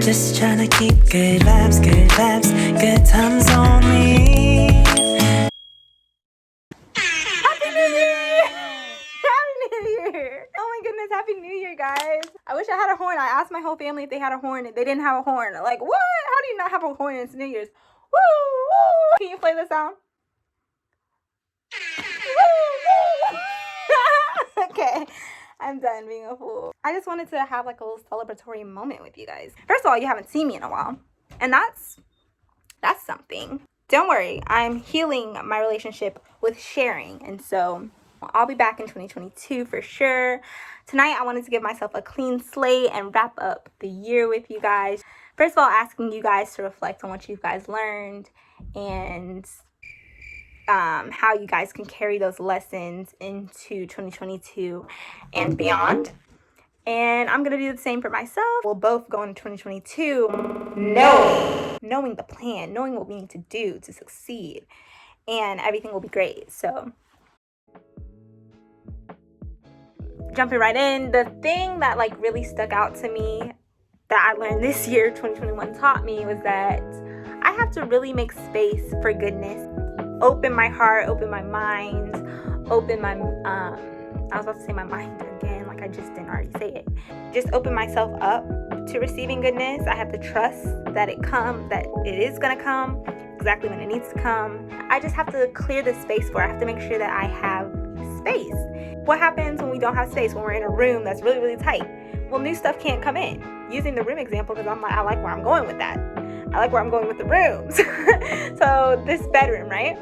Just trying to keep good vibes, good times only. Happy New Year! Happy New Year! Oh my goodness, Happy New Year, guys. I wish I had a horn. I asked my whole family if they had a horn. They didn't have a horn. Like, what? How do you not have a horn? It's New Year's. Woo! Woo! Can you play the sound? Woo! Woo! Okay. I'm done being a fool. I just wanted to have like a little celebratory moment with you guys. First of all, you haven't seen me in a while. And that's something. Don't worry, I'm healing my relationship with sharing. And so I'll be back in 2022 for sure. Tonight, I wanted to give myself a clean slate and wrap up the year with you guys. First of all, asking you guys to reflect on what you guys learned and how you guys can carry those lessons into 2022 and beyond. And I'm going to do the same for myself. We'll both go into 2022 knowing the plan, knowing what we need to do to succeed, and everything will be great. So jumping right in, the thing that like really stuck out to me that I learned this year, 2021 taught me, was that I have to really make space for goodness. Open my heart, open my mind, open my, I was about to say my mind again, like I just didn't already say it. Just open myself up to receiving goodness. I have to trust that it is gonna come exactly when it needs to come. I just have to clear the space for it. I have to make sure that I have space. What happens when we don't have space, when we're in a room that's really, really tight? Well, new stuff can't come in. Using the room example, because I like where I'm going with that. I like where I'm going with the rooms. So this bedroom, right?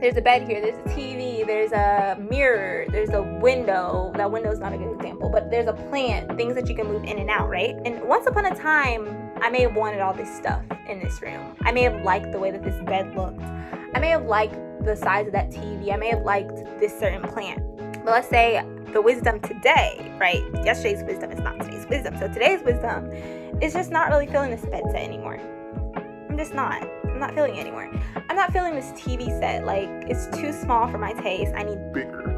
There's a bed here, there's a TV, there's a mirror, there's a window. That window is not a good example, but there's a plant, things that you can move in and out, right? And once upon a time, I may have wanted all this stuff in this room. I may have liked the way that this bed looked. I may have liked the size of that TV. I may have liked this certain plant. But let's say the wisdom today, right? Yesterday's wisdom is not today's wisdom. So today's wisdom is just not really feeling this bed set anymore. I'm not feeling it anymore. I'm not feeling this TV set. Like, it's too small for my taste. I need bigger.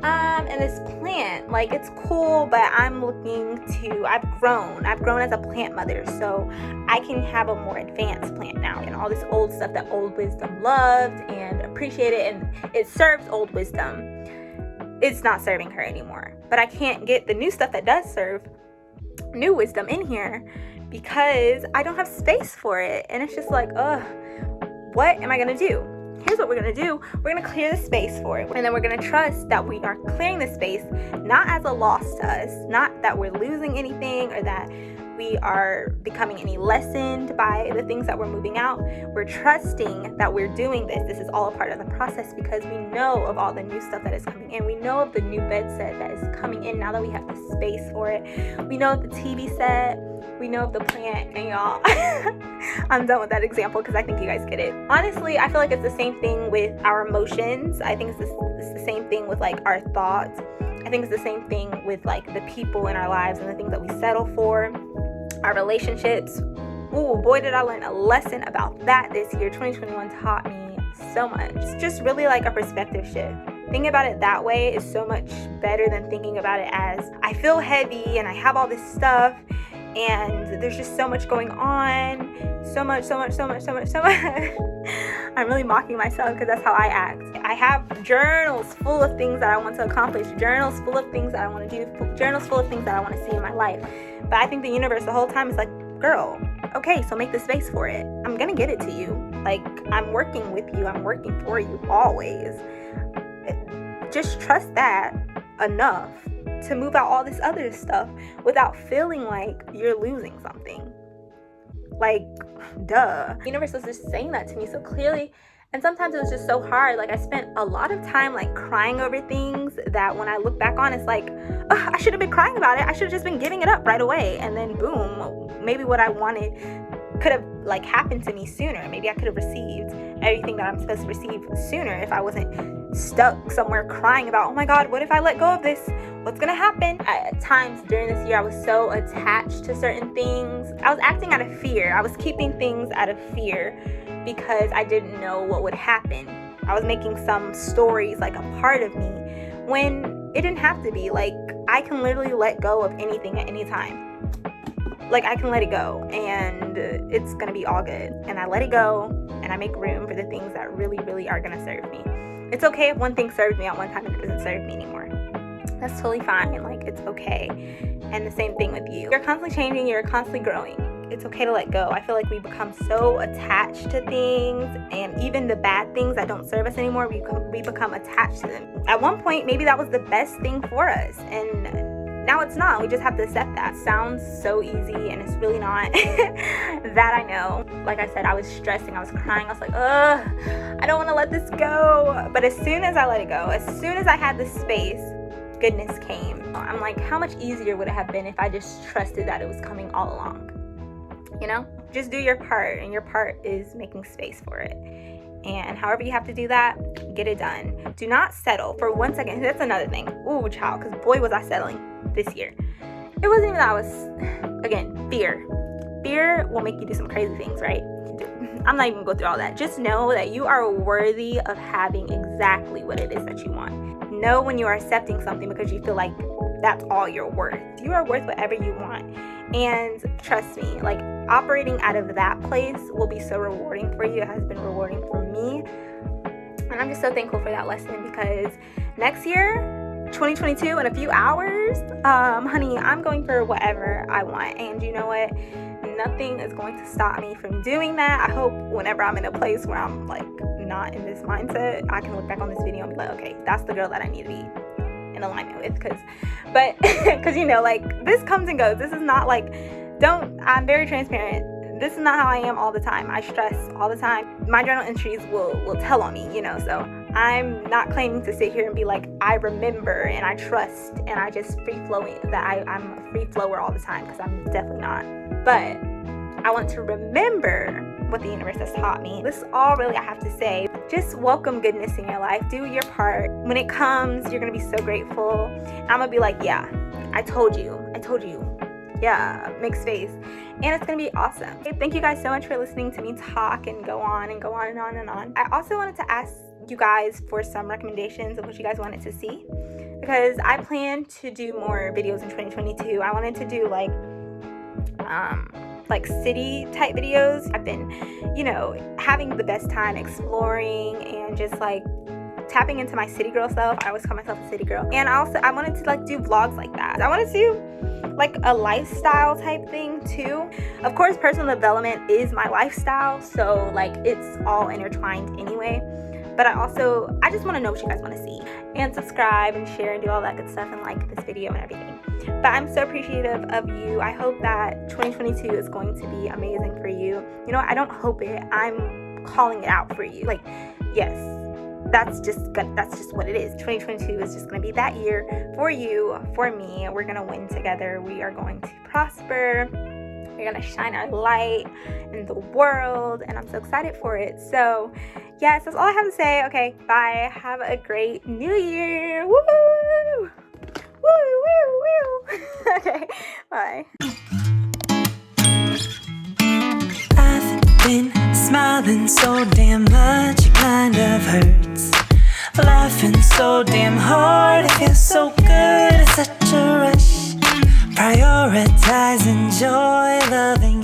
And this plant, like, it's cool, but I've grown as a plant mother, so I can have a more advanced plant now. And all this old stuff that old wisdom loved and appreciated, and it serves old wisdom, it's not serving her anymore. But I can't get the new stuff that does serve new wisdom in here because I don't have space for it. And it's just like, what am I gonna do? Here's what we're gonna do. We're gonna clear the space for it. And then we're gonna trust that we are clearing the space, not as a loss to us, not that we're losing anything or that we are becoming any lessened by the things that we're moving out. We're trusting that we're doing this. This is all a part of the process because we know of all the new stuff that is coming in. We know of the new bed set that is coming in now that we have the space for it. We know of the TV set. We know of the plant. And y'all, I'm done with that example because I think you guys get it. Honestly, I feel like it's the same thing with our emotions. I think it's the same thing with like our thoughts. I think it's the same thing with like the people in our lives and the things that we settle for. Our relationships. Ooh, boy, did I learn a lesson about that this year. 2021 taught me so much. It's just really like a perspective shift. Thinking about it that way is so much better than thinking about it as I feel heavy and I have all this stuff and there's just so much going on. So much. I'm really mocking myself because that's how I act. I have journals full of things that I want to accomplish, journals full of things that I want to do, journals full of things that I want to see in my life. But I think the universe the whole time is like, girl, okay, so make the space for it. I'm gonna get it to you. Like, I'm working with you. I'm working for you always. Just trust that enough to move out all this other stuff without feeling like you're losing something. Like, duh. The universe was just saying that to me so clearly. And sometimes it was just so hard. Like, I spent a lot of time like crying over things that when I look back on, it's like, I should have been crying about it. I should have just been giving it up right away. And then boom, maybe what I wanted could have like happened to me sooner. Maybe I could have received everything that I'm supposed to receive sooner if I wasn't stuck somewhere crying about, oh my God, what if I let go of this? What's gonna happen? At times during this year, I was so attached to certain things. I was acting out of fear. I was keeping things out of fear because I didn't know what would happen. I was making some stories like a part of me when it didn't have to be. Like, I can literally let go of anything at any time. like I can let it go and it's gonna be all good. And I let it go and I make room for the things that really, really are gonna serve me. It's okay if one thing served me at one time and it doesn't serve me anymore. That's totally fine. Like, it's okay. And the same thing with you. You're constantly changing, you're constantly growing. It's okay to let go. I feel like we become so attached to things, and even the bad things that don't serve us anymore, we become attached to them. At one point, maybe that was the best thing for us, and now it's not. We just have to accept that. Sounds so easy, and it's really not. That I know. Like I said, I was stressing, I was crying, I was like, ugh, I don't want to let this go. But as soon as I let it go, as soon as I had the space, goodness came. I'm like, how much easier would it have been if I just trusted that it was coming all along? You know, just do your part, and your part is making space for it. And however you have to do that, get it done. Do not settle for 1 second. That's another thing. Ooh, child, because boy, was I settling this year. It wasn't even that I was, again, fear. Fear will make you do some crazy things, right? I'm not even going to go through all that. Just know that you are worthy of having exactly what it is that you want. Know when you are accepting something because you feel like that's all you're worth. You are worth whatever you want. And trust me, like, operating out of that place will be so rewarding for you. It has been rewarding for me. And I'm just so thankful for that lesson, because next year, 2022, in a few hours, honey, I'm going for whatever I want. And you know what? Nothing is going to stop me from doing that. I hope whenever I'm in a place where I'm like not in this mindset, I can look back on this video and be like, okay, that's the girl that I need to be in alignment with. Because you know, like, this comes and goes. This is not like, I'm very transparent. This is not how I am all the time. I stress all the time. My journal entries will tell on me, you know, so I'm not claiming to sit here and be like, I remember and I trust and I just free flowing, that I'm a free flower all the time, because I'm definitely not. But I want to remember what the universe has taught me. This is all really I have to say. Just welcome goodness in your life. Do your part. When it comes, you're going to be so grateful. And I'm going to be like, yeah, I told you. Yeah, make space. And it's going to be awesome. Okay, thank you guys so much for listening to me talk and go on and go on and on and on. I also wanted to ask you guys for some recommendations of what you guys wanted to see, because I plan to do more videos in 2022. I wanted to do like city type videos. I've been, you know, having the best time exploring and just like tapping into my city girl self. I always call myself a city girl. And I wanted to like do vlogs like that. I wanted to do like a lifestyle type thing too. Of course, personal development is my lifestyle, so like it's all intertwined anyway. But I just want to know what you guys want to see, and subscribe and share and do all that good stuff and like this video and everything. But I'm so appreciative of you. I hope that 2022 is going to be amazing for you. You know, I don't hope it. I'm calling it out for you. Like, yes, that's just what it is. 2022 is just going to be that year for you, for me. We're going to win together. We are going to prosper. We're going to shine our light in the world, and I'm so excited for it. So, yes, that's all I have to say. Okay, bye. Have a great new year. Woo! Woo, woo, woo. Okay, bye. I've been smiling so damn much, it kind of hurts. Laughing so damn hard, it feels so good, it's such a rush. Prioritizing joy, loving